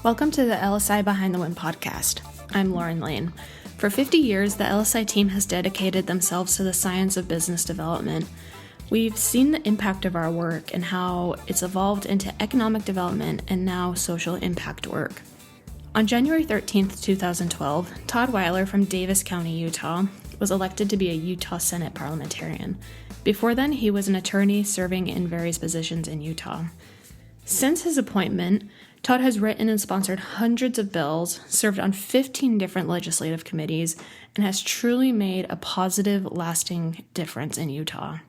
Welcome to the LSI Behind the Win podcast. I'm Lauren Lane. For 50 years, the LSI team has dedicated themselves to the science of business development. We've seen the impact of our work and how it's evolved into economic development and now social impact work. On January 13th, 2012, Todd Weiler from Davis County, Utah, was elected to be a Utah Senate parliamentarian. Before then, he was an attorney serving in various positions in Utah. Since his appointment, Todd has written and sponsored hundreds of bills, served on 15 different legislative committees, and has truly made a positive, lasting difference in Utah.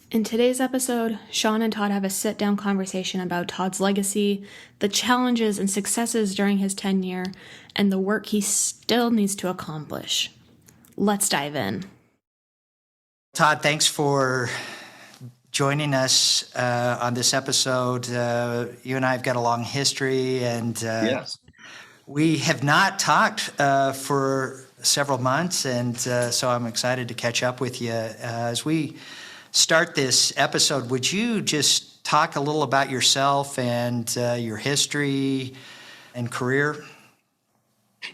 In today's episode, Sean and Todd have a sit-down conversation about Todd's legacy, the challenges and successes during his tenure, and the work he still needs to accomplish. Let's dive in. Todd, thanks for joining us on this episode. You and I have got a long history, and yes, we have not talked for several months, and so I'm excited to catch up with you. As we start this episode, would you just talk a little about yourself and your history and career?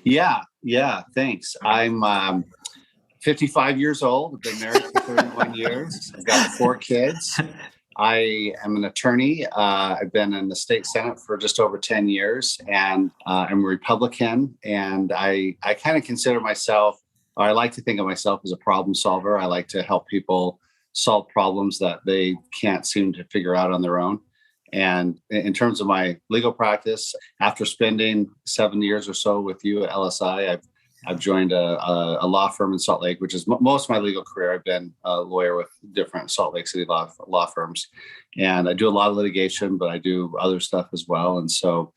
Yeah, thanks. I'm 55 years old. I've been married for 31 years. I've got 4 kids. I am an attorney. I've been in the state Senate for just over 10 years, and I'm a Republican. And I kind of consider myself, or I like to think of myself as a problem solver. I like to help people solve problems that they can't seem to figure out on their own. And in terms of my legal practice, after spending 7 years or so with you at LSI, I've joined a law firm in Salt Lake, which is most of my legal career. I've been a lawyer with different Salt Lake City law firms, and I do a lot of litigation, but I do other stuff as well. And so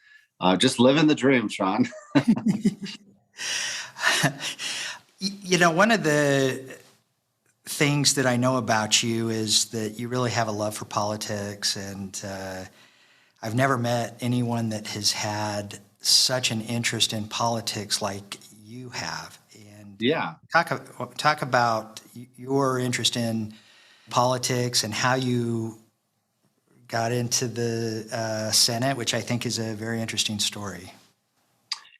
just living the dream, Sean. You know, one of the things that I know about you is that you really have a love for politics, and I've never met anyone that has had such an interest in politics like you have. And yeah, talk about your interest in politics and how you got into the Senate, which I think is a very interesting story.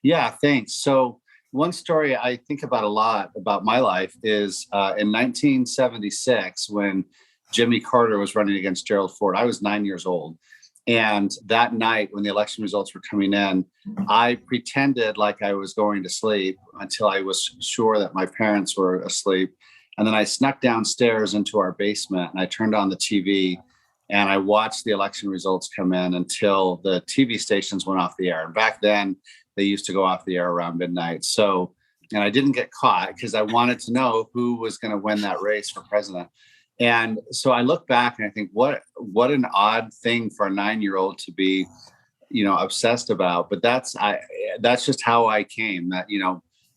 Yeah, thanks. So one story I think about a lot about my life is in 1976, when Jimmy Carter was running against Gerald Ford. I was 9 years old. And that night when the election results were coming in, I pretended like I was going to sleep until I was sure that my parents were asleep. And then I snuck downstairs into our basement and I turned on the TV and I watched the election results come in until the TV stations went off the air. And back then they used to go off the air around midnight. So, and I didn't get caught because I wanted to know who was going to win that race for president. And so I look back and I think, what an odd thing for a 9-year-old to be, obsessed about. But that's just how I came. That,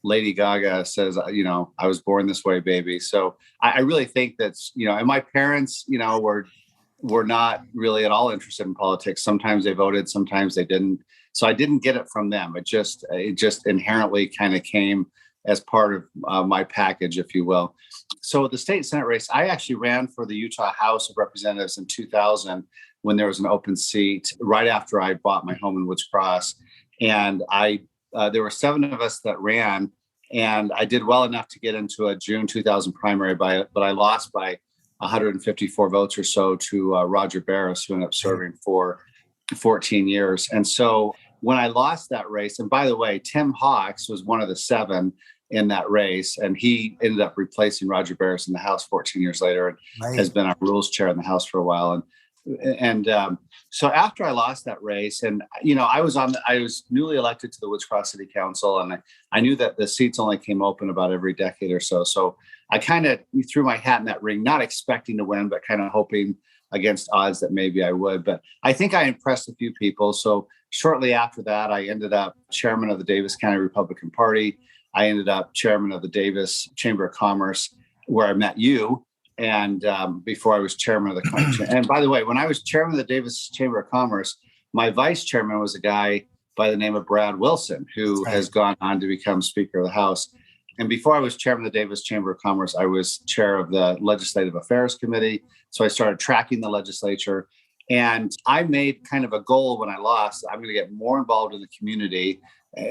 Lady Gaga says, I was born this way, baby. So I really think that's, and my parents, were not really at all interested in politics. Sometimes they voted, sometimes they didn't. So I didn't get it from them. It just inherently kind of came as part of my package, if you will. So the state Senate race, I actually ran for the Utah House of Representatives in 2000 when there was an open seat right after I bought my home in Woods Cross. And there were 7 of us that ran, and I did well enough to get into a June 2000 primary, but I lost by 154 votes or so to Roger Barris, who ended up serving for 14 years. And so when I lost that race, and by the way, Tim Hawks was one of the 7 in that race, and he ended up replacing Roger Barris in the House 14 years later, and Right. has been our rules chair in the House for a while. And so after I lost that race, and I was newly elected to the Woods Cross City Council, and I knew that the seats only came open about every decade or so. So I kind of threw my hat in that ring, not expecting to win, but kind of hoping against odds that maybe I would. But I think I impressed a few people. So shortly after that, I ended up chairman of the Davis County Republican Party. I ended up chairman of the Davis Chamber of Commerce, where I met you. And before I was chairman of the country. And by the way, when I was chairman of the Davis Chamber of Commerce, my vice chairman was a guy by the name of Brad Wilson, who has gone on to become Speaker of the House. And before I was chairman of the Davis Chamber of Commerce, I was chair of the Legislative Affairs Committee. So I started tracking the legislature. And I made kind of a goal when I lost, I'm going to get more involved in the community,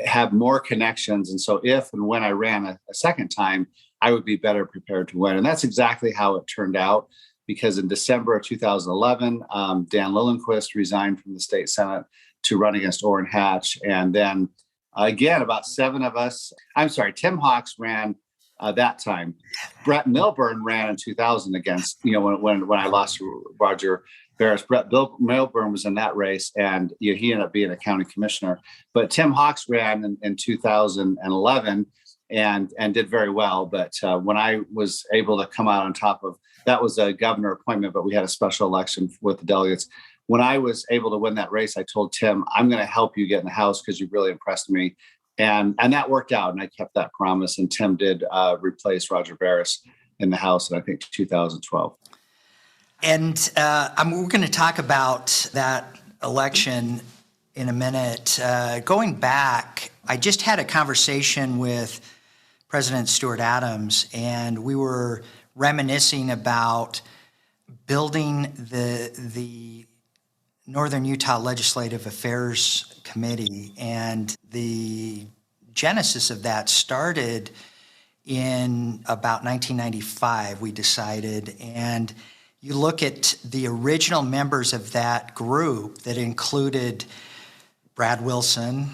have more connections. And so if and when I ran a second time, I would be better prepared to win. And that's exactly how it turned out, because in December of 2011, Dan Lillenquist resigned from the state Senate to run against Orrin Hatch. And then again, about Tim Hawks ran that time. Brett Milburn ran in 2000 against, when I lost to Roger Barris. Milburn was in that race, and he ended up being a county commissioner. But Tim Hawks ran in 2011 and did very well. But when I was able to come out on top of, that was a governor appointment, but we had a special election with the delegates. When I was able to win that race, I told Tim, I'm going to help you get in the House because you really impressed me. And that worked out, and I kept that promise. And Tim did replace Roger Barris in the House in, I think, 2012. And we're going to talk about that election in a minute. Going back, I just had a conversation with President Stuart Adams, and we were reminiscing about building the Northern Utah Legislative Affairs Committee, and the genesis of that started in about 1995, we decided. And you look at the original members of that group that included Brad Wilson,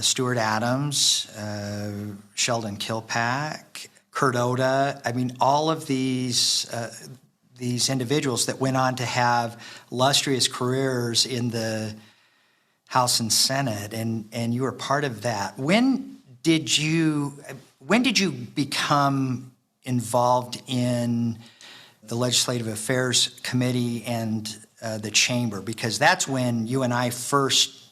Stuart Adams, Sheldon Kilpack, Kurt Oda. I mean, all of these individuals that went on to have illustrious careers in the House and Senate, and you were part of that. When did you become involved in the Legislative Affairs Committee and the Chamber? Because that's when you and I first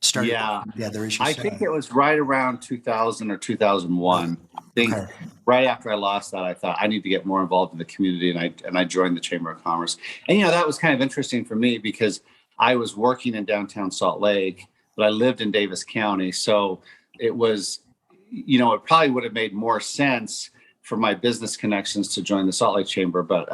started working together, as you I said. think it was right around 2000 or 2001. I think right after I lost that, I thought I need to get more involved in the community, and I joined the Chamber of Commerce. And that was kind of interesting for me because I was working in downtown Salt Lake, but I lived in Davis County, so it was, it probably would have made more sense for my business connections to join the Salt Lake Chamber, but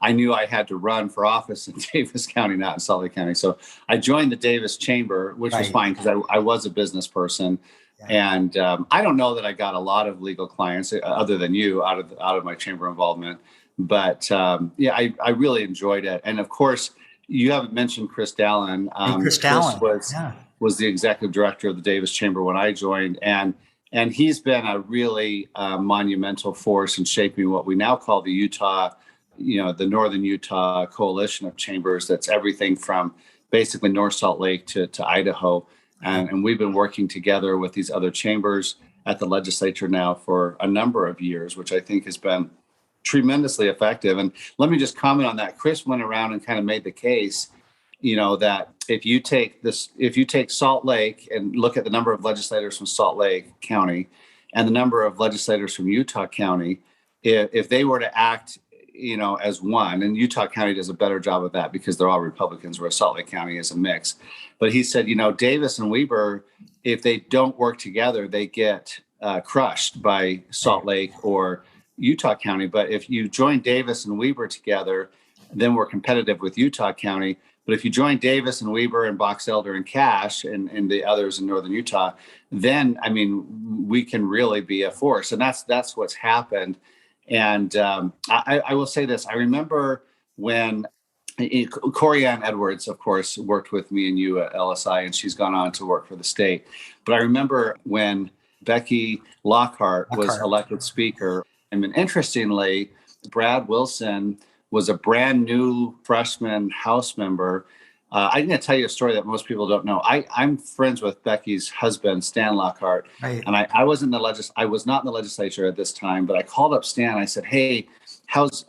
I knew I had to run for office in Davis County, not in Salt Lake County. So I joined the Davis Chamber, which was fine because I was a business person. Yeah. And I don't know that I got a lot of legal clients other than you out of my chamber involvement. But I really enjoyed it. And of course, you haven't mentioned Chris Dallin. Chris Dallin was the executive director of the Davis Chamber when I joined. And he's been a really monumental force in shaping what we now call the Utah, the Northern Utah Coalition of Chambers. That's everything from basically North Salt Lake to Idaho. And we've been working together with these other chambers at the legislature now for a number of years, which I think has been tremendously effective. And let me just comment on that. Chris went around and kind of made the case, that if you take Salt Lake and look at the number of legislators from Salt Lake County and the number of legislators from Utah County, if they were to act, as one, and Utah County does a better job of that because they're all Republicans, whereas Salt Lake County is a mix. But he said, Davis and Weber, if they don't work together, they get crushed by Salt Lake or Utah County. But if you join Davis and Weber together, then we're competitive with Utah County. But if you join Davis and Weber and Box Elder and Cash and the others in Northern Utah, then, we can really be a force. And that's what's happened. And I will say this. I remember when Corianne Edwards, of course, worked with me and you at LSI, and she's gone on to work for the state. But I remember when Becky Lockhart was elected speaker. Interestingly, Brad Wilson was a brand new freshman House member. I'm going to tell you a story that most people don't know. I'm friends with Becky's husband, Stan Lockhart, and I was not in the legislature at this time, but I called up Stan. I said, "Hey, how's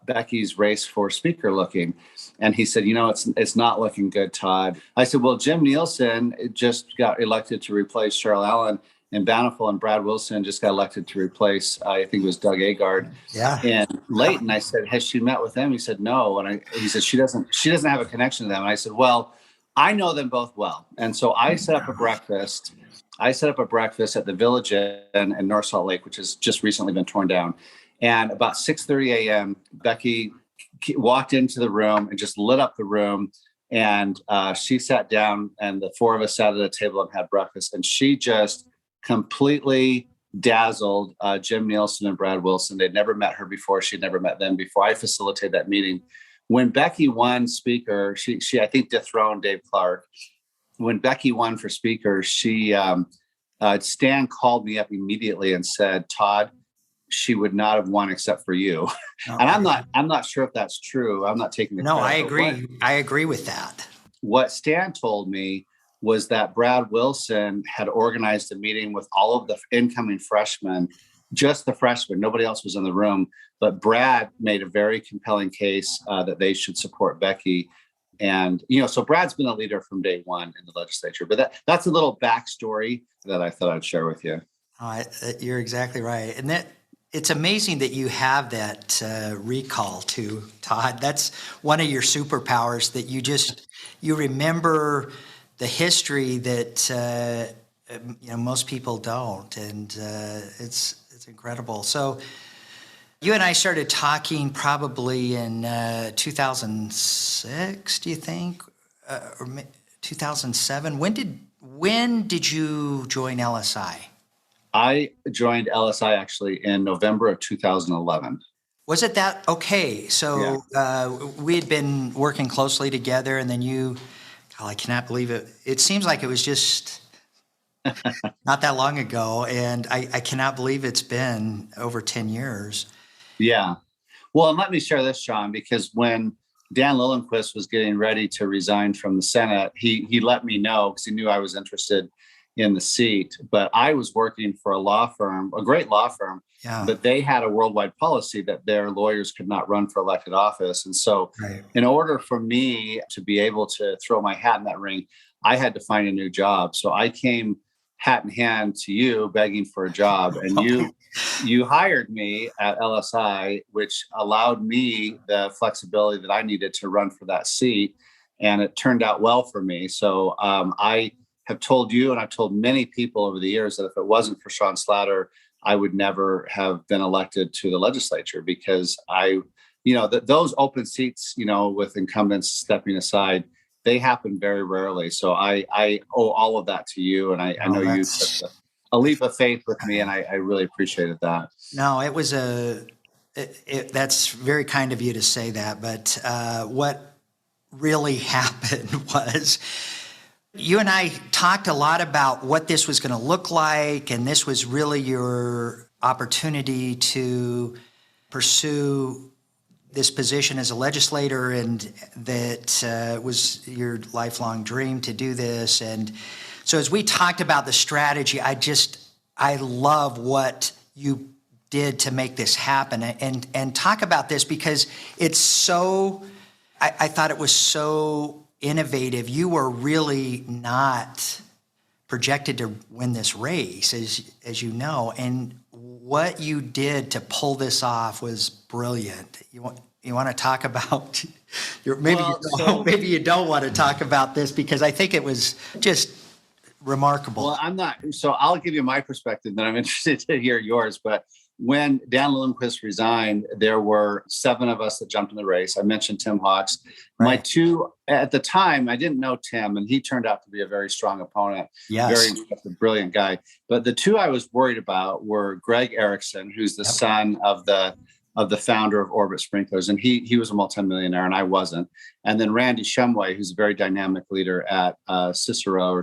Becky's race for speaker looking?" And he said, "It's not looking good, Todd." I said, "Well, Jim Nielsen just got elected to replace Cheryl Allen in Bountiful, and Brad Wilson just got elected to replace, I think it was Doug Agard." Yeah. And Leighton, I said, "Has she met with them?" He said, "No." And he said, she doesn't have a connection to them. And I said, "Well, I know them both well." And so I set up a breakfast. At the Village Inn in North Salt Lake, which has just recently been torn down. And about 6:30 a.m., Becky walked into the room and just lit up the room. And she sat down, and the four of us sat at a table and had breakfast. And she just completely dazzled Jim Nielsen and Brad Wilson. They'd never met her before. She'd never met them before. I facilitated that meeting. When Becky won speaker, she I think dethroned Dave Clark. When Becky won for speaker, Stan called me up immediately and said, "Todd, she would not have won except for you." Oh, and I'm not sure if that's true. I'm not taking the No, credit, I agree. I agree with that. What Stan told me was that Brad Wilson had organized a meeting with all of the incoming freshmen, just the freshmen. Nobody else was in the room, but Brad made a very compelling case that they should support Becky. And, so Brad's been a leader from day one in the legislature, but that's a little backstory that I thought I'd share with you. You're exactly right. And it's amazing that you have that recall too, Todd. That's one of your superpowers, that you remember the history that most people don't, and it's incredible. So you and I started talking probably in 2006, do you think, or 2007? When did you join LSI? I joined LSI actually in November of 2011. Was it that? Okay. So we had been working closely together, and then I cannot believe it. It seems like it was just not that long ago. And I cannot believe it's been over 10 years. Yeah. Well, and let me share this, Sean, because when Dan Lillenquist was getting ready to resign from the Senate, he let me know because he knew I was interested in the seat. But I was working for a law firm, a great law firm, but they had a worldwide policy that their lawyers could not run for elected office. And so in order for me to be able to throw my hat in that ring, I had to find a new job. So I came hat in hand to you begging for a job, and you hired me at LSI, which allowed me the flexibility that I needed to run for that seat. And it turned out well for me. So I have told you, and I've told many people over the years, that if it wasn't for Sean Slatter, I would never have been elected to the legislature, because those open seats, with incumbents stepping aside, they happen very rarely. So I owe all of that to you. And I know you took a leap of faith with me, and I really appreciated that. No, it was that's very kind of you to say that. But what really happened was, you and I talked a lot about what this was going to look like, and this was really your opportunity to pursue this position as a legislator, and that was your lifelong dream to do this. And so as we talked about the strategy, I love what you did to make this happen, and talk about this, because it's so, I thought it was so innovative. You were really not projected to win this race, as you know, and what you did to pull this off was brilliant. You want to talk about maybe you don't want to talk about this, because I think it was just remarkable. Well, so I'll give you my perspective, then I'm interested to hear yours. But when Dan Lillenquist resigned, there were 7 of us that jumped in the race. I mentioned Tim Hawks. My two, at the time, I didn't know Tim, and he turned out to be a very strong opponent. Yes. Very impressive, brilliant guy. But the 2 I was worried about were Greg Erickson, who's the son of the founder of Orbit Sprinklers. And he was a multimillionaire, and I wasn't. And then Randy Shumway, who's a very dynamic leader at Cicero,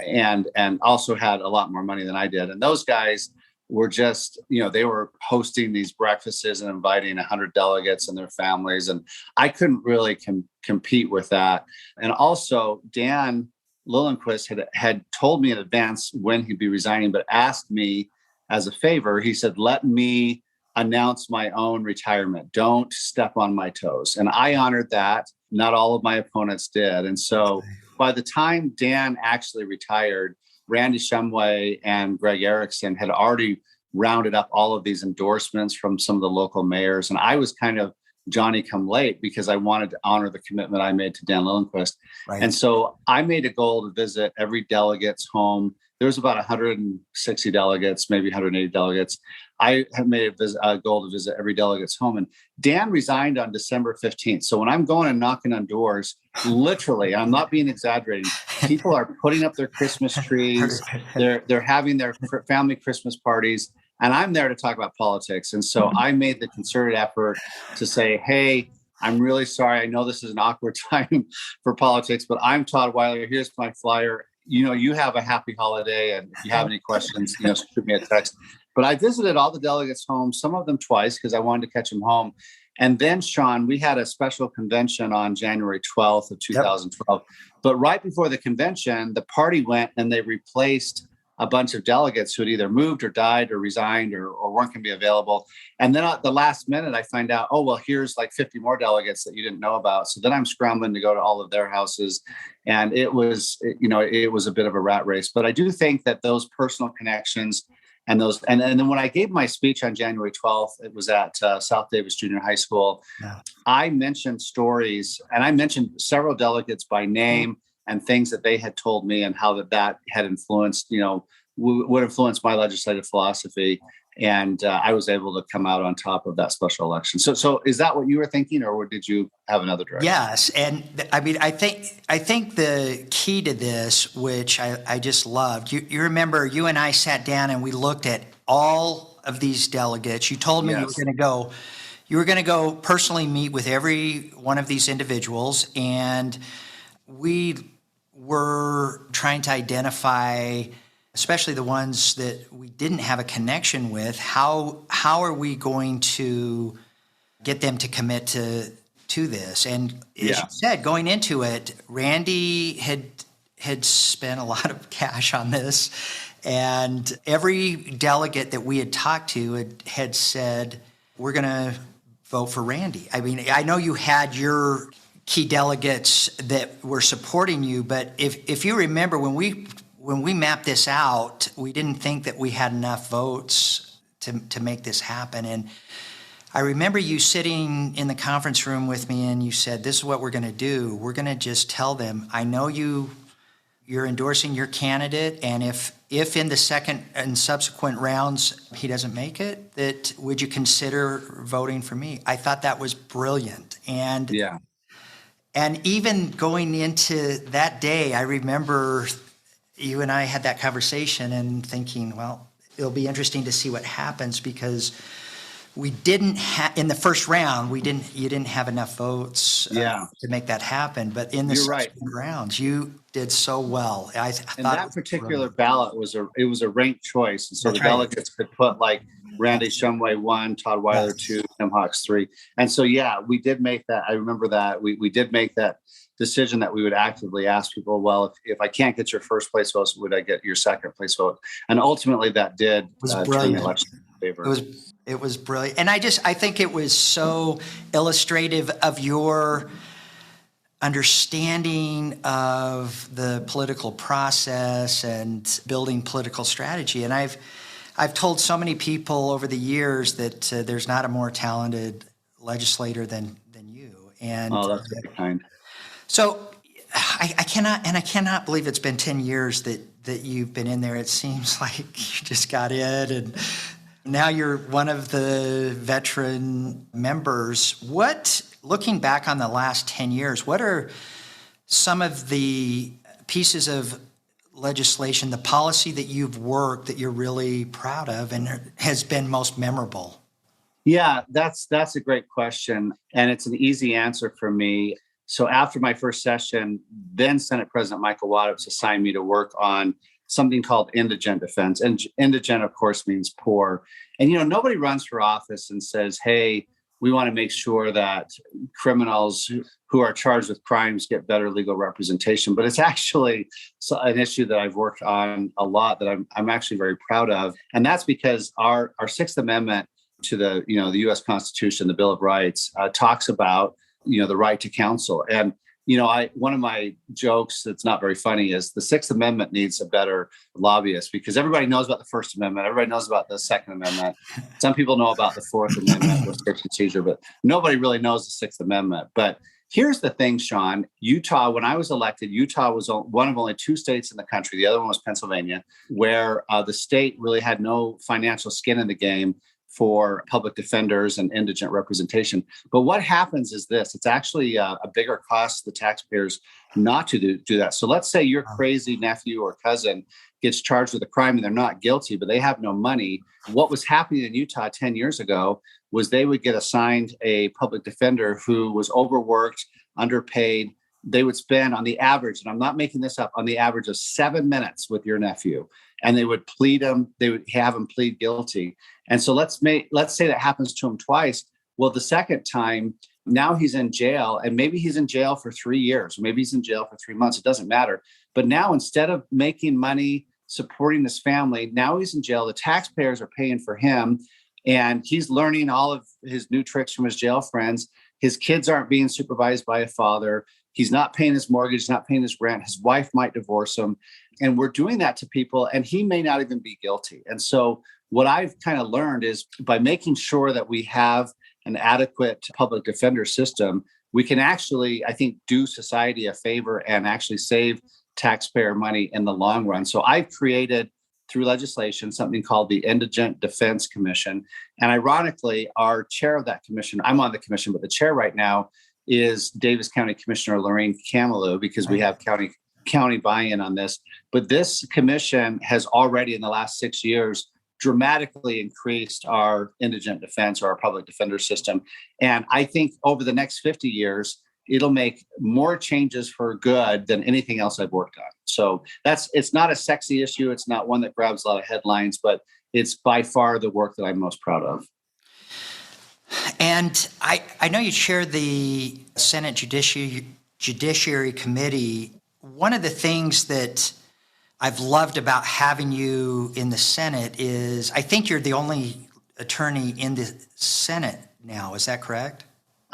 and also had a lot more money than I did. And those guys were just, they were hosting these breakfasts and inviting 100 delegates and their families. And I couldn't really compete with that. And also Dan Lillenquist had told me in advance when he'd be resigning, but asked me as a favor. He said, let me announce my own retirement. Don't step on my toes. And I honored that. Not all of my opponents did. And so by the time Dan actually retired, Randy Shumway and Greg Erickson had already rounded up all of these endorsements from some of the local mayors. And I was kind of Johnny come late, because I wanted to honor the commitment I made to Dan Lillenquist. Right. And so I made a goal to visit every delegate's home, there was about 160 delegates, maybe 180 delegates. I have made a goal to visit every delegate's home. And Dan resigned on December 15th. So when I'm going and knocking on doors, literally, I'm not being exaggerating, people are putting up their Christmas trees. They're having their family Christmas parties. And I'm there to talk about politics. And so I made the concerted effort to say, hey, I'm really sorry. I know this is an awkward time for politics, but I'm Todd Weiler. Here's my flyer. You have a happy holiday. And if you have any questions, shoot me a text. But I visited all the delegates' homes, some of them twice, because I wanted to catch them home. And then, Sean, we had a special convention on January 12th of 2012. Yep. But right before the convention, the party went and they replaced a bunch of delegates who had either moved or died or resigned or weren't going to be available. And then at the last minute, I find out, here's like 50 more delegates that you didn't know about. So then I'm scrambling to go to all of their houses. And it was a bit of a rat race. But I do think that those personal connections and then when I gave my speech on January 12th, it was at South Davis Junior High School. Yeah. I mentioned stories, and I mentioned several delegates by name and things that they had told me and how that had influenced, would influence my legislative philosophy. And I was able to come out on top of that special election. So is that what you were thinking, or did you have another direction? Yes. And I mean, I think the key to this, which I just loved, you remember you and I sat down and we looked at all of these delegates. You told me yes. you were going to go personally meet with every one of these individuals. And we were trying to identify, especially the ones that we didn't have a connection with, how are we going to get them to commit to this? And as you said, going into it, Randy had spent a lot of cash on this, and every delegate that we had talked to had said, we're going to vote for Randy. I mean, I know you had your key delegates that were supporting you, but if you remember, when we mapped this out, we didn't think that we had enough votes to make this happen. And I remember you sitting in the conference room with me and you said, this is what we're going to do. We're going to just tell them, I know you're endorsing your candidate, and if in the second and subsequent rounds he doesn't make it, that would you consider voting for me? I thought that was brilliant. And even going into that day, I remember you and I had that conversation and thinking, well, it'll be interesting to see what happens, because we didn't in the first round, you didn't have enough votes to make that happen. But in the subsequent rounds, you did so well. I thought that particular ballot was a ranked choice. And so the delegates could put like Randy Shumway 1, Todd Weiler 2, Tim Hawks 3. And so, we did make that. I remember that we did make that decision that we would actively ask people, well, if I can't get your first place vote, would I get your second place vote? And ultimately that did turn the election in favor. It was brilliant. And I think it was so illustrative of your understanding of the political process and building political strategy. And I've told so many people over the years that there's not a more talented legislator than you. And that's very kind. So I cannot believe it's been 10 years that you've been in there. It seems like you just got in, and now you're one of the veteran members. Looking back on the last 10 years, what are some of the pieces of legislation, the policy that you've worked that you're really proud of and has been most memorable? Yeah, that's a great question. And it's an easy answer for me. So after my first session, then Senate President Michael Waddups assigned me to work on something called indigent defense. And indigent, of course, means poor. And, nobody runs for office and says, hey, we want to make sure that criminals who are charged with crimes get better legal representation. But it's actually an issue that I've worked on a lot that I'm actually very proud of. And that's because our Sixth Amendment to the U.S. Constitution, the Bill of Rights, talks about, the right to counsel. And, one of my jokes that's not very funny is the Sixth Amendment needs a better lobbyist, because everybody knows about the First Amendment. Everybody knows about the Second Amendment. Some people know about the Fourth Amendment with search and seizure, but nobody really knows the Sixth Amendment. But Here's the thing, Sean. Utah, when I was elected, Utah was one of only 2 states in the country. The other one was Pennsylvania, where the state really had no financial skin in the game for public defenders and indigent representation. But what happens is this: it's actually a bigger cost to the taxpayers not to do that. So let's say your crazy nephew or cousin gets charged with a crime and they're not guilty, but they have no money. What was happening in Utah 10 years ago was they would get assigned a public defender who was overworked, underpaid. They would spend, on the average, and I'm not making this up, on the average of 7 minutes with your nephew, and they would they would have him plead guilty. And so let's say that happens to him twice. Well, the second time, now he's in jail, and maybe he's in jail for 3 years, or maybe he's in jail for 3 months. It doesn't matter. But now, instead of making money supporting his family, now he's in jail. The taxpayers are paying for him, and he's learning all of his new tricks from his jail friends. His kids aren't being supervised by a father. He's not paying his mortgage, he's not paying his rent. His wife might divorce him. And we're doing that to people, and he may not even be guilty. And so what I've kind of learned is, by making sure that we have an adequate public defender system, we can actually, I think, do society a favor and actually save taxpayer money in the long run. So I've created, through legislation, something called the Indigent Defense Commission. And ironically, our chair of that commission, I'm on the commission, but the chair right now is Davis County Commissioner Lorraine Camelou, because we have county buy-in on this. But this commission has already, in the last 6 years, dramatically increased our indigent defense, or our public defender system. And I think over the next 50 years, it'll make more changes for good than anything else I've worked on. So it's not a sexy issue. It's not one that grabs a lot of headlines, but it's by far the work that I'm most proud of. And I know you chair the Senate Judiciary Committee. One of the things that I've loved about having you in the Senate is, I think you're the only attorney in the Senate now. Is that correct?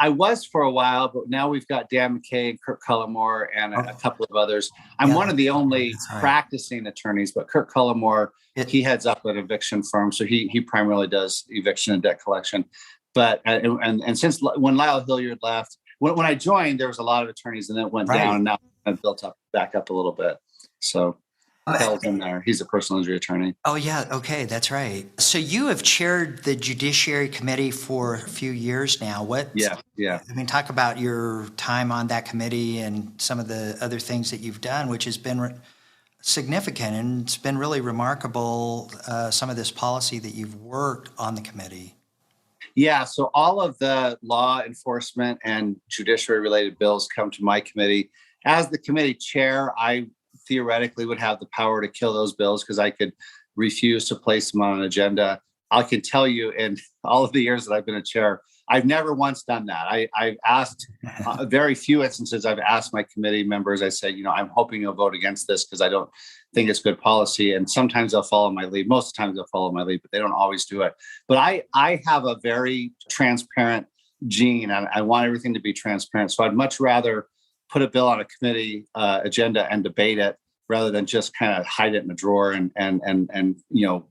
I was for a while, but now we've got Dan McKay and Kirk Cullimore and a couple of others. I'm one of the only practicing attorneys, but Kirk Cullimore, he heads up an eviction firm, so he primarily does eviction and debt collection. But and since when Lyle Hilliard left, when I joined, there was a lot of attorneys, and then it went down, and now I've built back up a little bit. So Hell's in there. He's a personal injury attorney. Oh, yeah. Okay. That's right. So you have chaired the Judiciary Committee for a few years now. Yeah. I mean, talk about your time on that committee and some of the other things that you've done, which has been significant, and it's been really remarkable, some of this policy that you've worked on the committee. Yeah. So all of the law enforcement and judiciary related bills come to my committee. As the committee chair, I theoretically would have the power to kill those bills, because I could refuse to place them on an agenda. I can tell you, in all of the years that I've been a chair, I've never once done that. I've asked very few instances. I've asked my committee members, I say, I'm hoping you'll vote against this because I don't think it's good policy. And sometimes they'll follow my lead. Most of the times they'll follow my lead, but they don't always do it. But I have a very transparent gene, and I want everything to be transparent. So I'd much rather put a bill on a committee agenda and debate it, rather than just kind of hide it in a drawer and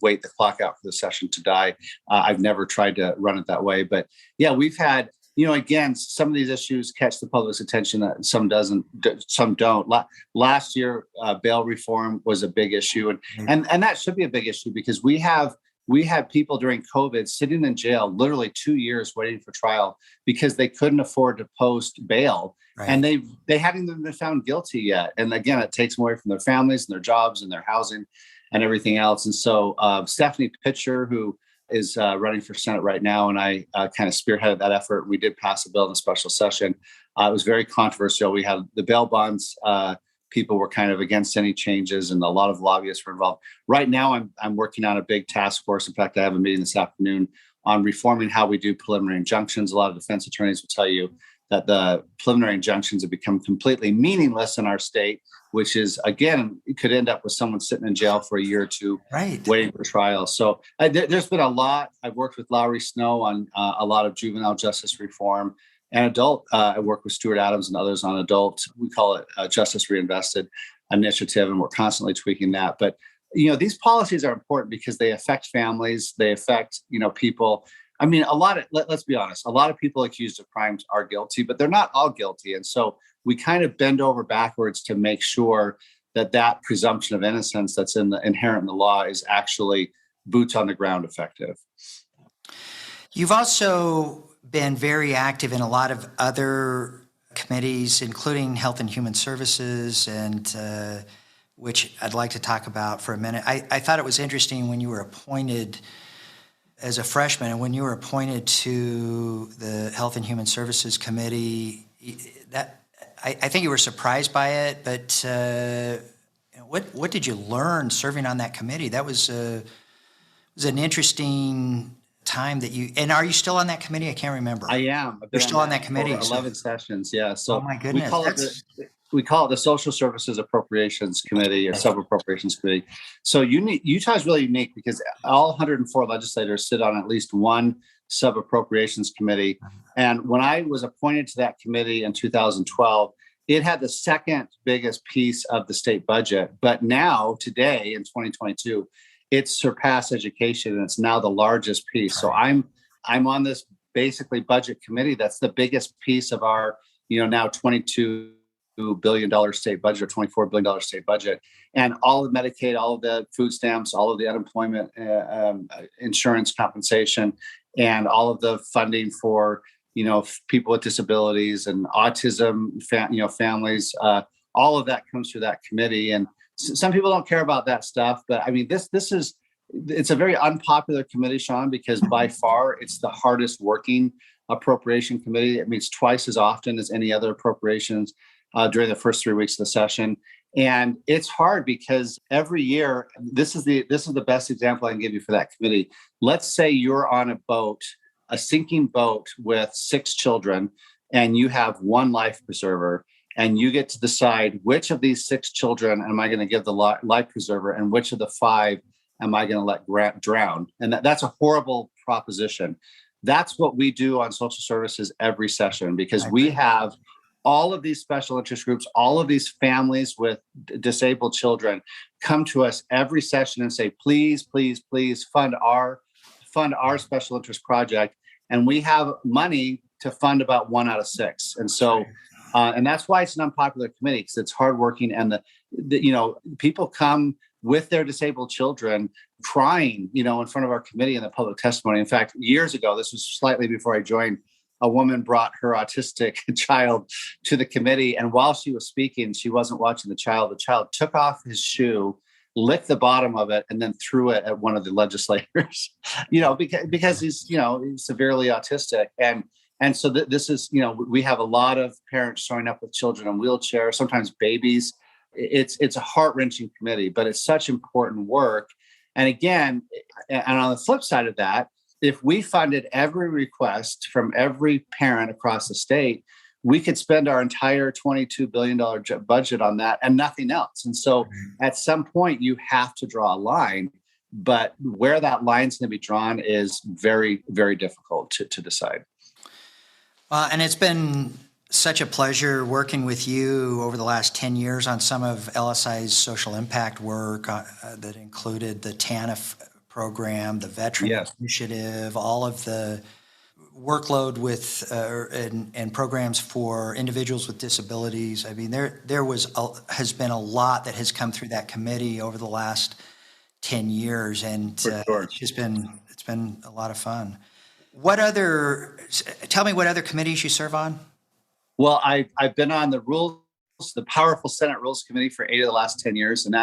wait the clock out for the session to die. I've never tried to run it that way. But yeah, we've had, again, some of these issues catch the public's attention, some don't. Last year, bail reform was a big issue. And that should be a big issue, because we had people during COVID sitting in jail literally 2 years waiting for trial because they couldn't afford to post bail. Right. And they hadn't even been found guilty yet. And again, it takes them away from their families and their jobs and their housing and everything else. And so Stephanie Pitcher, who is running for Senate right now, and I kind of spearheaded that effort. We did pass a bill in a special session. It was very controversial. We had the bail bonds. People were kind of against any changes, and a lot of lobbyists were involved. Right now, I'm working on a big task force. In fact, I have a meeting this afternoon on reforming how we do preliminary injunctions. A lot of defense attorneys will tell you that the preliminary injunctions have become completely meaningless in our state, which is, again, it could end up with someone sitting in jail for a year or two, waiting for trial. So there's been a lot. I've worked with Lowry Snow on a lot of juvenile justice reform and adult. I work with Stuart Adams and others on adult. We call it Justice Reinvested initiative, and we're constantly tweaking that. But these policies are important because they affect families. They affect people I mean, let's be honest, a lot of people accused of crimes are guilty, but they're not all guilty. And so we kind of bend over backwards to make sure that presumption of innocence that's inherent in the law is actually boots on the ground effective. You've also been very active in a lot of other committees, including Health and Human Services, and which I'd like to talk about for a minute. I thought it was interesting when you were appointed as a freshman, and when you were appointed to the Health and Human Services Committee, that I think you were surprised by it, but what did you learn serving on that committee? That was an interesting time that you, and are you still on that committee? I can't remember. I am. You're still on that committee. 11 sessions, yeah. So oh my goodness. We call it the Social Services Appropriations Committee or Sub-Appropriations Committee. So Utah is really unique because all 104 legislators sit on at least one Sub-Appropriations Committee. And when I was appointed to that committee in 2012, it had the second biggest piece of the state budget. But now, today, in 2022, it's surpassed education, and it's now the largest piece. So I'm on this basically budget committee. That's the biggest piece of our, now $22 billion state budget or $24 billion state budget. And all of Medicaid, all of the food stamps, all of the unemployment insurance compensation, and all of the funding for, people with disabilities and autism, families, all of that comes through that committee. And some people don't care about that stuff, but I mean, it's a very unpopular committee, Sean, because by far it's the hardest working appropriation committee. It meets twice as often as any other appropriations during the first 3 weeks of the session. And it's hard because every year, this is the best example I can give you for that committee. Let's say you're on a boat, a sinking boat with 6 children, and you have one life preserver, and you get to decide which of these 6 children am I going to give the life preserver, and which of the 5 am I going to let drown? And that's a horrible proposition. That's what we do on social services every session, because we have all of these special interest groups, all of these families with disabled children come to us every session and say, please, please, please fund our special interest project. And we have money to fund about 1 out of 6. And so, and that's why it's an unpopular committee, because it's hardworking. And people come with their disabled children crying, in front of our committee in the public testimony. In fact, years ago, this was slightly before I joined, a woman brought her autistic child to the committee. And while she was speaking, she wasn't watching the child. The child took off his shoe, licked the bottom of it, and then threw it at one of the legislators, because he's severely autistic. And so this is, we have a lot of parents showing up with children in wheelchairs, sometimes babies. It's a heart-wrenching committee, but it's such important work. And again, and on the flip side of that, if we funded every request from every parent across the state, we could spend our entire $22 billion budget on that and nothing else. And so at some point, you have to draw a line. But where that line's going to be drawn is very, very difficult to decide. And it's been such a pleasure working with you over the last 10 years on some of LSI's social impact work that included the TANF program, the Veteran Initiative, all of the workload with and programs for individuals with disabilities. I mean, there has been a lot that has come through that committee over the last 10 years, and it's been a lot of fun. Tell me what other committees you serve on? Well, I've been on the powerful Senate Rules Committee for 8 of the last 10 years, and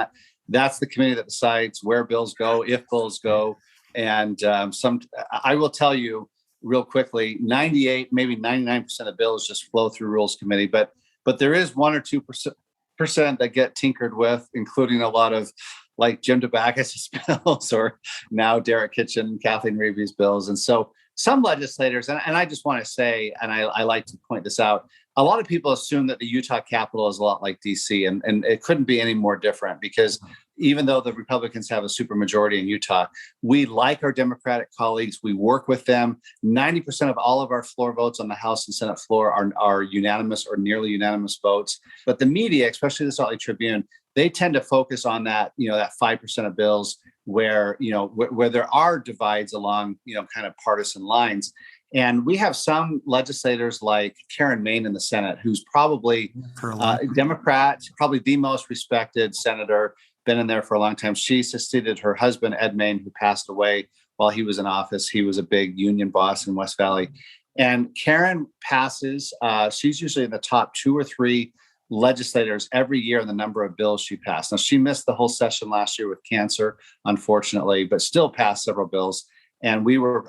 that's the committee that decides where bills go, if bills go. And I will tell you real quickly, 98, maybe 99% of bills just flow through Rules Committee, but there is 1 or 2% that get tinkered with, including a lot of like Jim DeBackus' bills, or now Derek Kitchen and Kathleen Reeves' bills. And so some legislators, and I just want to say, and I like to point this out, a lot of people assume that the Utah Capitol is a lot like DC, and it couldn't be any more different, because even though the Republicans have a supermajority in Utah, we like our Democratic colleagues. We work with them. 90% of all of our floor votes on the House and Senate floor are unanimous or nearly unanimous votes. But the media, especially the Salt Lake Tribune, they tend to focus on that, that 5% of bills where, where there are divides along, kind of partisan lines. And we have some legislators like Karen Maine in the Senate, who's probably a Democrat, probably the most respected senator, been in there for a long time. She succeeded her husband, Ed Maine, who passed away while he was in office. He was a big union boss in West Valley. And Karen passes, she's usually in the top 2 or 3 legislators every year in the number of bills she passed. Now, she missed the whole session last year with cancer, unfortunately, but still passed several bills. And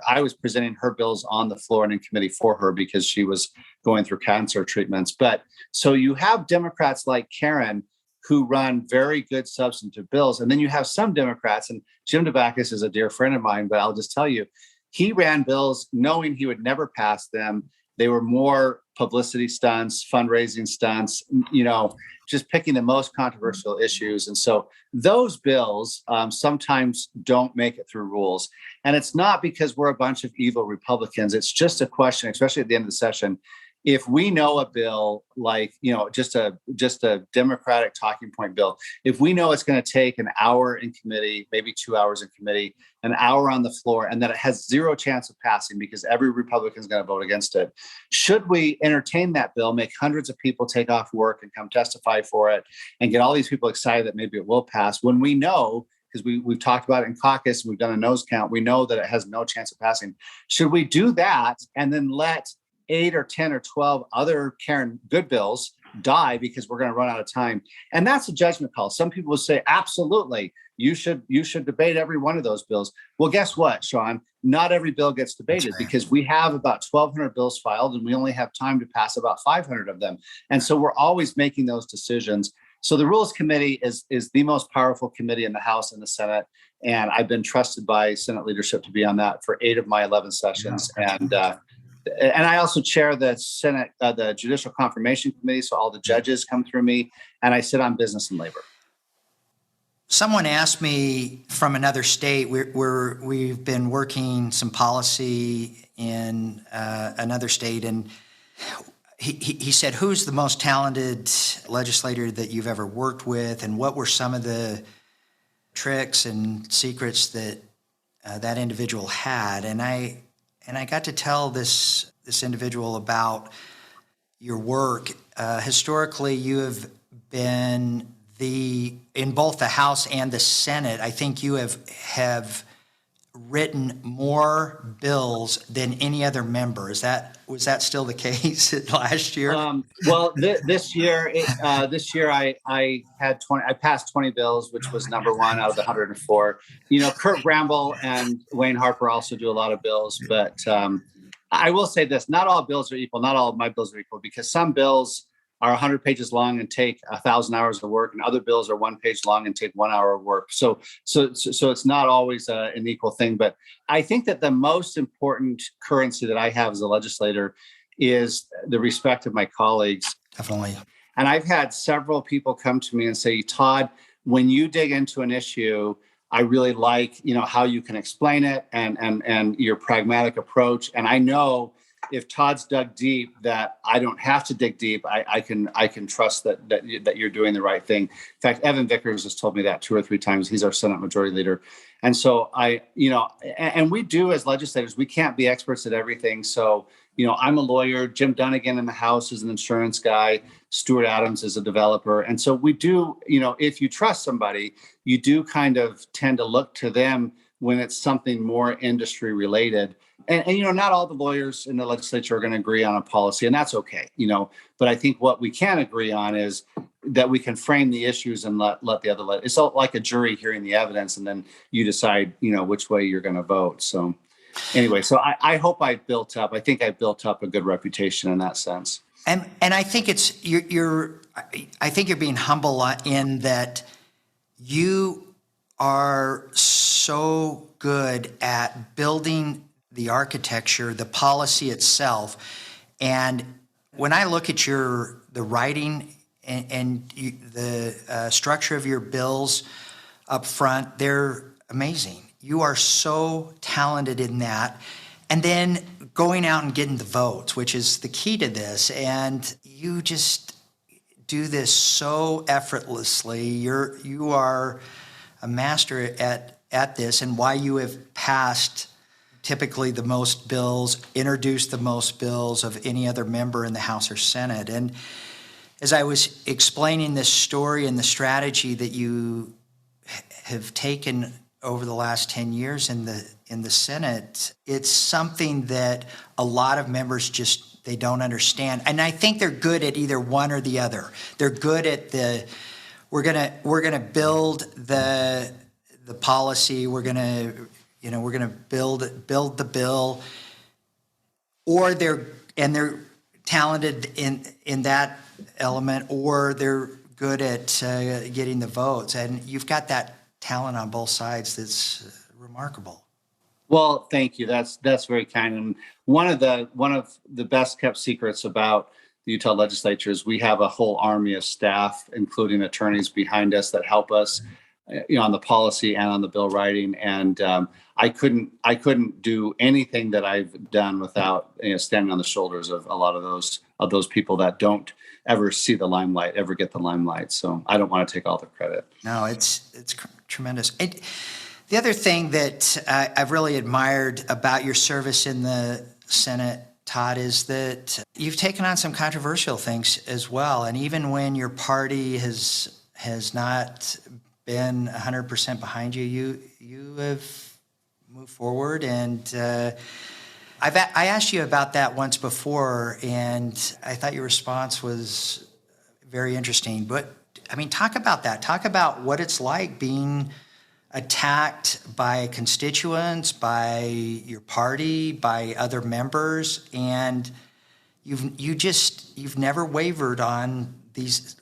I was presenting her bills on the floor and in committee for her because she was going through cancer treatments. But so you have Democrats like Karen who run very good substantive bills. And then you have some Democrats, and Jim DeBackus is a dear friend of mine, but I'll just tell you, he ran bills knowing he would never pass them. They were more publicity stunts, fundraising stunts, just picking the most controversial issues. And so those bills sometimes don't make it through rules. And it's not because we're a bunch of evil Republicans. It's just a question, especially at the end of the session. If we know a bill like, just a Democratic talking point bill, if we know it's going to take an hour in committee, maybe 2 hours in committee, an hour on the floor, and that it has zero chance of passing because every Republican is going to vote against it, should we entertain that bill, make hundreds of people take off work and come testify for it, and get all these people excited that maybe it will pass when we know, because we've talked about it in caucus, and we've done a nose count, we know that it has no chance of passing. Should we do that and then let 8 or 10 or 12 other Karen good bills die because we're going to run out of time? And that's a judgment call. Some people will say, absolutely, you should debate every one of those bills. Well, guess what, Sean? Not every bill gets debated because we have about 1,200 bills filed and we only have time to pass about 500 of them. And so we're always making those decisions. So the Rules Committee is the most powerful committee in the House and the Senate. And I've been trusted by Senate leadership to be on that for 8 of my 11 sessions. And I also chair the Senate, the Judicial Confirmation Committee. So all the judges come through me, and I sit on Business and Labor. Someone asked me from another state, we've been working some policy in another state, and he said, who's the most talented legislator that you've ever worked with, and what were some of the tricks and secrets that that individual had? And I got to tell this individual about your work. Historically, you have been in both the House and the Senate, I think you have written more bills than any other member. Was that still the case last year? Well, this year I had 20. I passed 20 bills, which was number 1 out of the 104. Kurt Bramble and Wayne Harper also do a lot of bills, but I will say this: not all bills are equal. Not all of my bills are equal, because some bills are 100 pages long and take 1,000 hours of work, and other bills are 1 page long and take 1 hour of work. So it's not always an equal thing. But I think that the most important currency that I have as a legislator is the respect of my colleagues. Definitely. And I've had several people come to me and say, Todd, when you dig into an issue, I really like, how you can explain it and your pragmatic approach. And I know if Todd's dug deep, that I don't have to dig deep. I can trust that you're doing the right thing. In fact, Evan Vickers has told me that 2 or 3 times. He's our Senate Majority Leader. And so and we do, as legislators, we can't be experts at everything. So, I'm a lawyer. Jim Dunnigan in the House is an insurance guy. Stuart Adams is a developer. And so we do, if you trust somebody, you do kind of tend to look to them when it's something more industry related. And not all the lawyers in the legislature are going to agree on a policy, and that's okay, but I think what we can agree on is that we can frame the issues and let the other, it's all like a jury hearing the evidence, and then you decide, which way you're going to vote. So anyway, so I hope I think I built up a good reputation in that sense. And I think I think you're being humble in that you are so good at building the architecture, the policy itself. And when I look at the writing and the structure of your bills up front, they're amazing. You are so talented in that. And then going out and getting the votes, which is the key to this. And you just do this so effortlessly. You are a master at at this and why you have passed typically the most bills, introduced the most bills of any other member in the House or Senate. And as I was explaining this story and the strategy that you have taken over the last 10 years in the Senate, it's something that a lot of members just, they don't understand. And I think they're good at either one or the other. They're good at we're gonna build the policy, we're gonna build the bill, or they're talented in that element, or they're good at getting the votes. And you've got that talent on both sides that's remarkable. Well, thank you. That's very kind. And one of the best kept secrets about the Utah legislature is we have a whole army of staff, including attorneys behind us that help us, on the policy and on the bill writing. And I couldn't do anything that I've done without standing on the shoulders of a lot of those people that don't ever see the limelight, ever get the limelight. So I don't want to take all the credit. No, it's tremendous. The other thing that I've really admired about your service in the Senate, Todd, is that you've taken on some controversial things as well. And even when your party has not been 100% behind you, you have moved forward. And I asked you about that once before, and I thought your response was very interesting. But I mean, talk about that. Talk about what it's like being attacked by constituents, by your party, by other members, and you've never wavered on these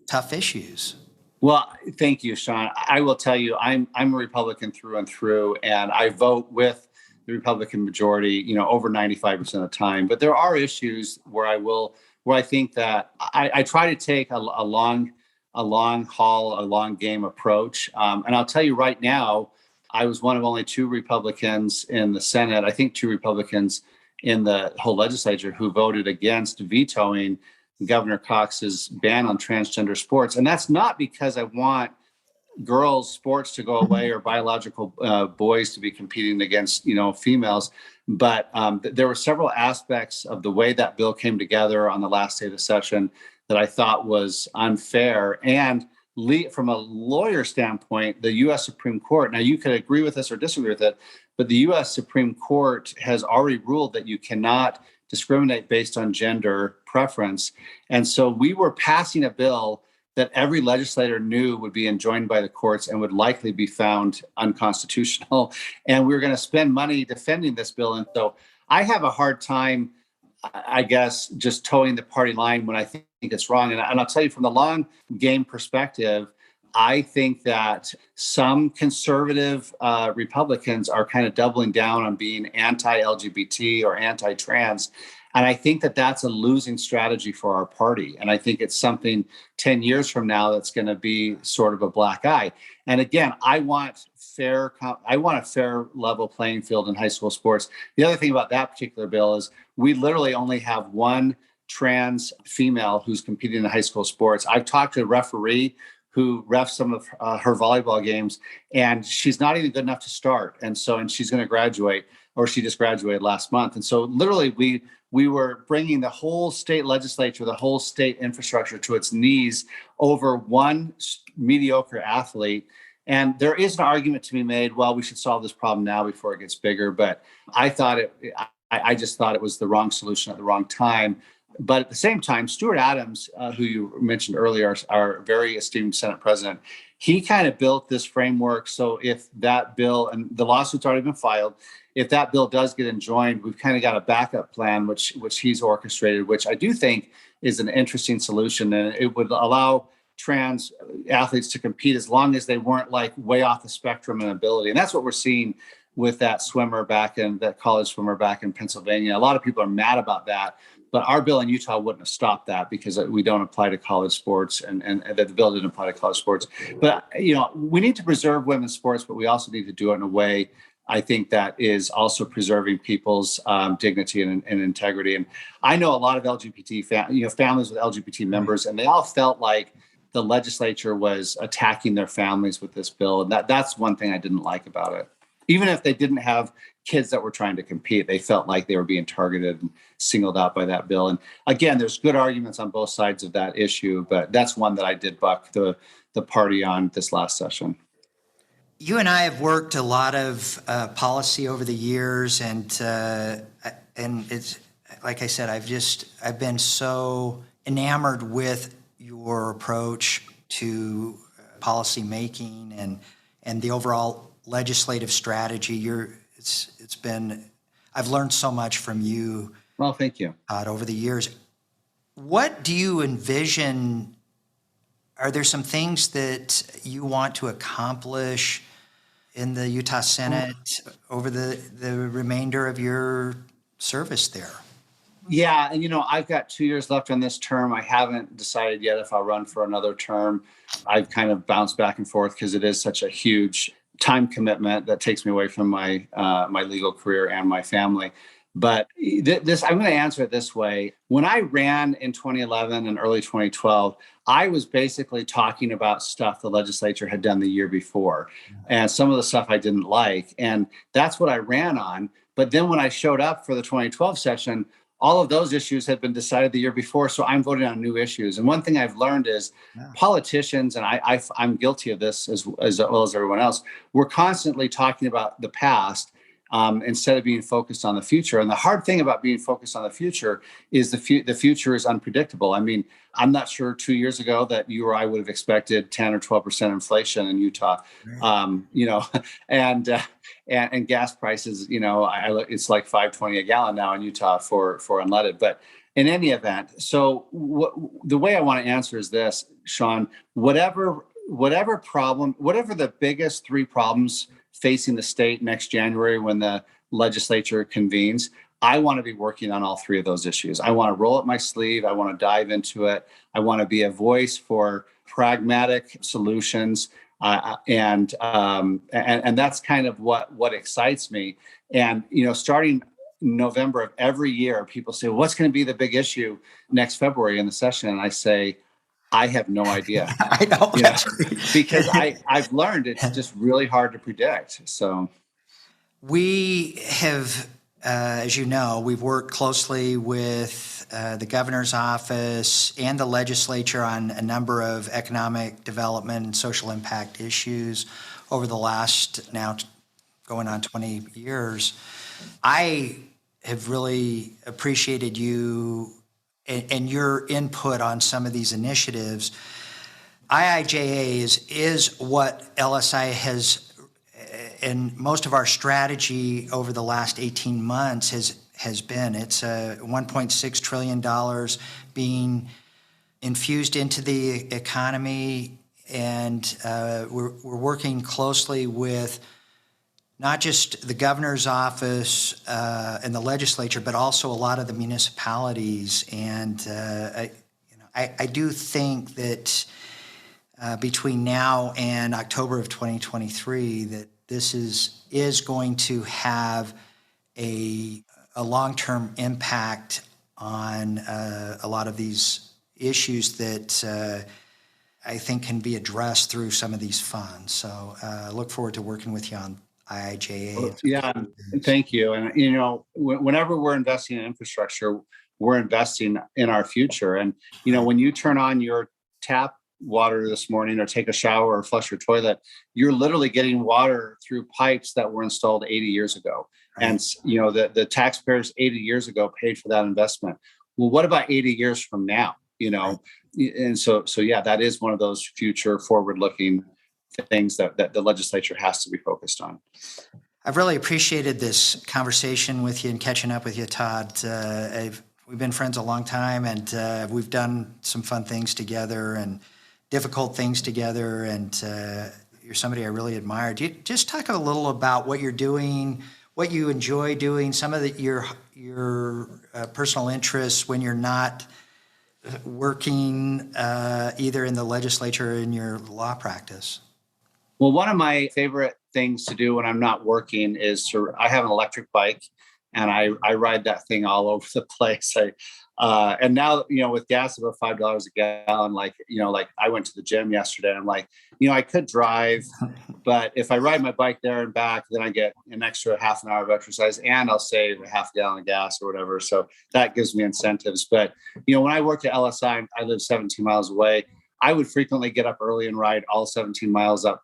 tough issues. Well, thank you, Sean. I will tell you, I'm a Republican through and through, and I vote with the Republican majority, over 95% of the time. But there are issues where I think that I try to take a long haul, a long game approach. And I'll tell you right now, I was one of only two Republicans in the Senate, I think two Republicans in the whole legislature, who voted against vetoing Governor Cox's ban on transgender sports. And that's not because I want girls' sports to go away or biological boys to be competing against, females. But there were several aspects of the way that bill came together on the last day of the session that I thought was unfair. And from a lawyer standpoint, the U.S. Supreme Court, now you could agree with this or disagree with it, but the U.S. Supreme Court has already ruled that you cannot discriminate based on gender preference. And so we were passing a bill that every legislator knew would be enjoined by the courts and would likely be found unconstitutional. And we were going to spend money defending this bill. And so I have a hard time, I guess, just towing the party line when I think it's wrong. And I'll tell you, from the long game perspective, I think that some conservative Republicans are kind of doubling down on being anti-LGBT or anti-trans. And I think that that's a losing strategy for our party. And I think it's something 10 years from now that's going to be sort of a black eye. And again, I want a fair level playing field in high school sports. The other thing about that particular bill is we literally only have one trans female who's competing in high school sports. I've talked to a referee who refs some of her volleyball games, and she's not even good enough to start. And she's going to graduate, or she just graduated last month. And so literally we were bringing the whole state legislature, the whole state infrastructure to its knees over one mediocre athlete. And there is an argument to be made, well, we should solve this problem now before it gets bigger. But I just thought it was the wrong solution at the wrong time. But at the same time, Stuart Adams, who you mentioned earlier, our very esteemed Senate president, he kind of built this framework. So if that bill, and the lawsuit's already been filed, if that bill does get enjoined, we've kind of got a backup plan, which he's orchestrated, which I do think is an interesting solution. And it would allow trans athletes to compete as long as they weren't like way off the spectrum in ability. And that's what we're seeing with that college swimmer back in Pennsylvania. A lot of people are mad about that. But our bill in Utah wouldn't have stopped that because we don't apply to college sports, and that the bill didn't apply to college sports. But, we need to preserve women's sports, but we also need to do it in a way, I think, that is also preserving people's dignity and integrity. And I know a lot of LGBT families with LGBT members, and they all felt like the legislature was attacking their families with this bill. And that's one thing I didn't like about it. Even if they didn't have kids that were trying to compete, they felt like they were being targeted and singled out by that bill. And again, there's good arguments on both sides of that issue, but that's one that I did buck the party on this last session. You and I have worked a lot of policy over the years, and it's like I said, I've been so enamored with your approach to policy making and the overall legislative strategy. I've learned so much from you. Well, thank you. Todd, over the years. What do you envision? Are there some things that you want to accomplish in the Utah Senate over the remainder of your service there? Yeah. And, I've got 2 years left on this term. I haven't decided yet if I'll run for another term. I've kind of bounced back and forth because it is such a huge time commitment that takes me away from my my legal career and my family. But I'm going to answer it this way. When I ran in 2011 and early 2012, I was basically talking about stuff the legislature had done the year before and some of the stuff I didn't like. And that's what I ran on. But then when I showed up for the 2012 session, all of those issues had been decided the year before. So I'm voting on new issues. And one thing I've learned is politicians, and I'm guilty of this as well as everyone else, we're constantly talking about the past instead of being focused on the future. And the hard thing about being focused on the future is the future is unpredictable. I mean, I'm not sure 2 years ago that you or I would have expected 10 or 12% inflation in Utah, and gas prices, it's like $5.20 a gallon now in Utah for unleaded. But in any event, so the way I want to answer is this, Sean, whatever problem, whatever the biggest three problems facing the state next January when the legislature convenes, I want to be working on all three of those issues. I want to roll up my sleeve. I want to dive into it. I want to be a voice for pragmatic solutions. And that's kind of what excites me. And, starting November of every year, people say, what's going to be the big issue next February in the session? And I say, I have no idea. I know. Because I've learned it's just really hard to predict. So we have, as you know, we've worked closely with the governor's office and the legislature on a number of economic development and social impact issues over the last now going on 20 years. I have really appreciated you and your input on some of these initiatives. IIJA is what LSI has, and most of our strategy over the last 18 months has been. It's $1.6 trillion being infused into the economy, and we're working closely with not just the governor's office and the legislature, but also a lot of the municipalities. And I do think that between now and October of 2023, that this is going to have a long-term impact on a lot of these issues that I think can be addressed through some of these funds. So I look forward to working with you on IIJA. Yeah, thank you. And, whenever we're investing in infrastructure, we're investing in our future. And, when you turn on your tap water this morning or take a shower or flush your toilet, you're literally getting water through pipes that were installed 80 years ago. Right. And, the taxpayers 80 years ago paid for that investment. Well, what about 80 years from now? Right. And so yeah, that is one of those future forward-looking things that the legislature has to be focused on. I've really appreciated this conversation with you and catching up with you, Todd. We've been friends a long time, and we've done some fun things together and difficult things together, and you're somebody I really admire. Do you just talk a little about what you're doing, what you enjoy doing, some of your personal interests when you're not working either in the legislature or in your law practice? Well, one of my favorite things to do when I'm not working is I have an electric bike, and I ride that thing all over the place. And now, with gas about $5 a gallon, like I went to the gym yesterday. I'm like, I could drive, but if I ride my bike there and back, then I get an extra half an hour of exercise, and I'll save a half gallon of gas or whatever. So that gives me incentives. But, when I worked at LSI, I live 17 miles away. I would frequently get up early and ride all 17 miles up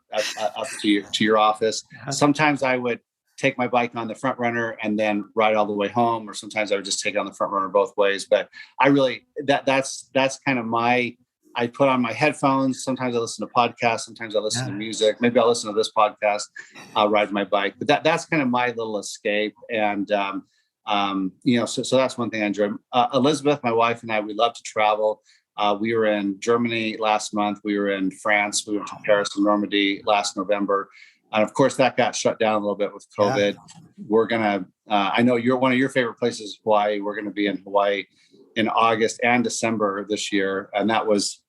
to your office. Sometimes I would take my bike on the front runner and then ride all the way home, or sometimes I would just take it on the front runner both ways. But I really, that's kind of I put on my headphones. Sometimes I listen to podcasts. Sometimes I listen to music. Maybe I'll listen to this podcast. I'll ride my bike. But that's kind of my little escape. And, so that's one thing I enjoy. Elizabeth, my wife, and I, we love to travel. We were in Germany last month. We were in France. We went to Paris and Normandy last November. And of course, that got shut down a little bit with COVID. Yeah. We're going to, I know one of your favorite places is Hawaii. We're going to be in Hawaii in August and December this year. And that was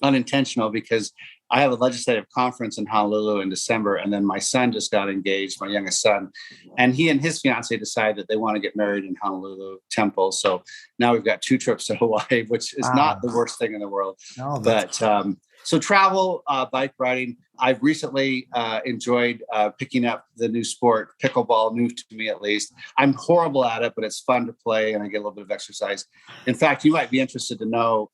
unintentional because I have a legislative conference in Honolulu in December. And then my son just got engaged, my youngest son. And he and his fiance decided that they want to get married in Honolulu Temple. So now we've got 2 trips to Hawaii, which is not the worst thing in the world. No, but so travel, bike riding. I've recently enjoyed picking up the new sport, pickleball, new to me at least. I'm horrible at it, but it's fun to play and I get a little bit of exercise. In fact, you might be interested to know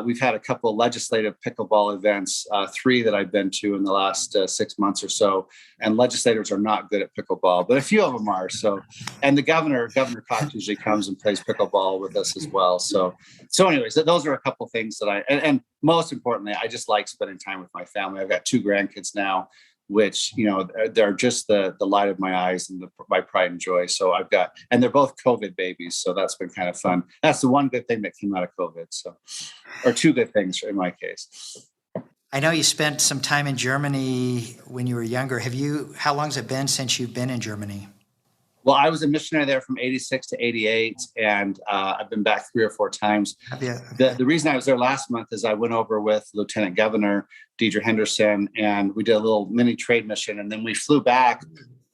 we've had a couple of legislative pickleball events, 3 that I've been to in the last 6 months or so. And legislators are not good at pickleball, but a few of them are. So, and Governor Cox usually comes and plays pickleball with us as well. So anyways, those are a couple things that and most importantly, I just like spending time with my family. I've got 2 grandkids now, which, they're just the light of my eyes and my pride and joy. So and they're both COVID babies. So that's been kind of fun. That's the one good thing that came out of COVID. So, or 2 good things in my case. I know you spent some time in Germany when you were younger. How long has it been since you've been in Germany? Well, I was a missionary there from 86 to 88, and I've been back 3 or 4 times. The reason I was there last month is I went over with Lieutenant Governor Deidre Henderson, and we did a little mini trade mission, and then we flew back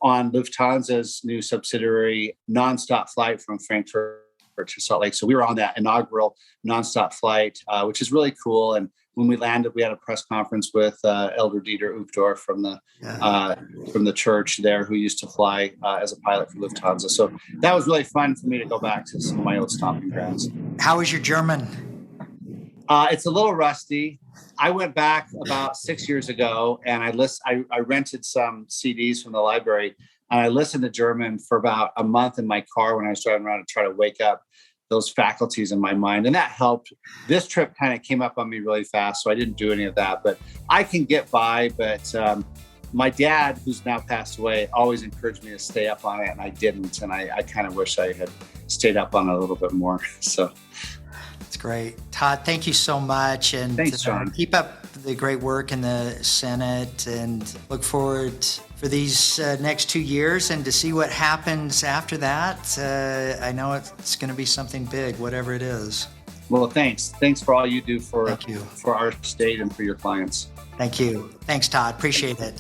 on Lufthansa's new subsidiary nonstop flight from Frankfurt to Salt Lake. So we were on that inaugural nonstop flight, which is really cool. And when we landed, we had a press conference with Elder Dieter Uchtdorf from the church there, who used to fly as a pilot for Lufthansa. So that was really fun for me to go back to some of my old stomping grounds. How is your German? It's a little rusty. I went back about 6 years ago, and I rented some CDs from the library, and I listened to German for about a month in my car when I was driving around to try to wake up those faculties in my mind. And that helped. This trip kind of came up on me really fast, so I didn't do any of that, but I can get by. But my dad, who's now passed away, always encouraged me to stay up on it, and I didn't. And I kind of wish I had stayed up on it a little bit more. So that's great. Todd, thank you so much. And thanks, John. Keep up the great work in the Senate, and look forward for these next 2 years and to see what happens after that. I know it's going to be something big, whatever it is. Well, thanks. Thanks for all you do for our state and for your clients. Thank you. Thanks, Todd. Appreciate it.